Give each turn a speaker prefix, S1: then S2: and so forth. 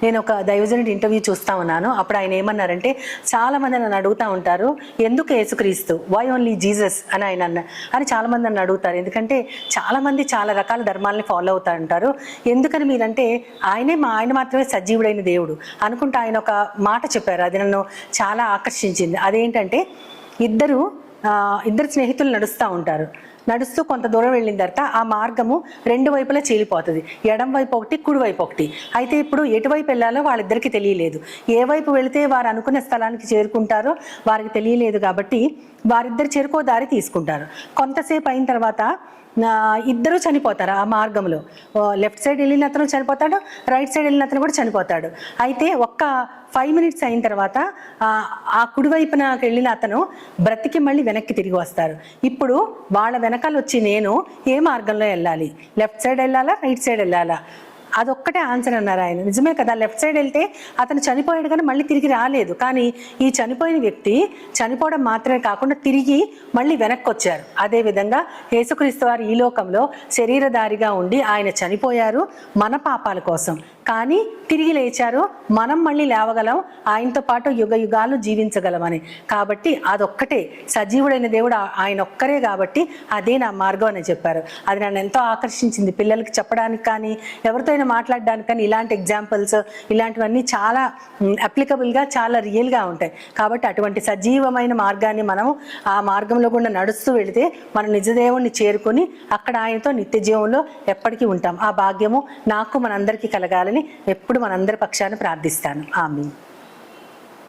S1: నేను ఒక దైవజనుడి ఇంటర్వ్యూ చూస్తూ ఉన్నాను. అప్పుడు ఆయన ఏమన్నారంటే, చాలామంది నన్ను అడుగుతూ ఉంటారు, ఎందుకు యేసుక్రీస్తు, వై ఓన్లీ జీసస్ అని అని చాలామంది నన్ను అడుగుతారు. ఎందుకంటే చాలామంది చాలా రకాల ధర్మాలని ఫాలో అవుతూ ఉంటారు. ఎందుకని మీరంటే ఆయన మాత్రమే సజీవుడైన దేవుడు అనుకుంటా ఆయన ఒక మాట చెప్పారు. అది నన్ను చాలా ఆకర్షించింది. అదేంటంటే, ఇద్దరు స్నేహితులు నడుస్తూ కొంత దూరం వెళ్ళిన తర్వాత ఆ మార్గము రెండు వైపులా చీలిపోతుంది. ఎడం వైపు ఒకటి, కుడి వైపు ఒకటి. అయితే ఇప్పుడు ఎటువైపు వెళ్ళాలో వాళ్ళిద్దరికీ తెలియలేదు. ఏ వైపు వెళితే వారు అనుకున్న స్థలానికి చేరుకుంటారో వారికి తెలియలేదు. కాబట్టి వారిద్దరు చెరుకో దారి తీసుకుంటారు. కొంతసేపు అయిన తర్వాత ఇద్దరు చనిపోతారు ఆ మార్గంలో. లెఫ్ట్ సైడ్ వెళ్ళిన అతను చనిపోతాడు, రైట్ సైడ్ వెళ్ళిన అతను కూడా చనిపోతాడు. అయితే ఒక్క 5 minutes అయిన తర్వాత ఆ కుడివైపున వెళ్ళిన అతను బ్రతికి మళ్ళీ వెనక్కి తిరిగి వస్తారు. ఇప్పుడు వాళ్ళ వెనకాల వచ్చి నేను ఏ మార్గంలో వెళ్ళాలి, లెఫ్ట్ సైడ్ వెళ్ళాలా, రైట్ సైడ్ వెళ్ళాలా? అదొక్కటే ఆన్సర్ అన్నారు ఆయన. నిజమే కదా, లెఫ్ట్ సైడ్ వెళ్తే అతను చనిపోయాడు కానీ మళ్ళీ తిరిగి రాలేదు. కానీ ఈ చనిపోయిన వ్యక్తి చనిపోవడం మాత్రమే కాకుండా తిరిగి మళ్ళీ వెనక్కి వచ్చారు. అదేవిధంగా యేసుక్రీస్తు వారు ఈ లోకంలో శరీరధారిగా ఉండి ఆయన చనిపోయారు మన పాపాల కోసం, కానీ తిరిగి లేచారు. మనం మళ్ళీ లేవగలం, ఆయనతో పాటు యుగ యుగాలు జీవించగలమని. కాబట్టి అదొక్కటే, సజీవుడైన దేవుడు ఆయన ఒక్కరే కాబట్టి అదే నా మార్గం అని చెప్పారు. అది నన్ను ఎంతో ఆకర్షించింది. పిల్లలకి చెప్పడానికి కానీ, ఎవరితో అయినా మాట్లాడడానికి కానీ ఇలాంటి ఎగ్జాంపుల్స్, ఇలాంటివన్నీ చాలా అప్లికబుల్గా, చాలా రియల్గా ఉంటాయి. కాబట్టి అటువంటి సజీవమైన మార్గాన్ని మనం ఆ మార్గంలో కూడా నడుస్తూ వెళితే మనం నిజదేవుణ్ణి చేరుకొని అక్కడ ఆయనతో నిత్య జీవంలో ఎప్పటికీ ఉంటాం. ఆ భాగ్యము నాకు మనందరికీ కలగాలని ఎప్పుడు మనందరి పక్షాన ప్రార్థిస్తాను. ఆమేన్.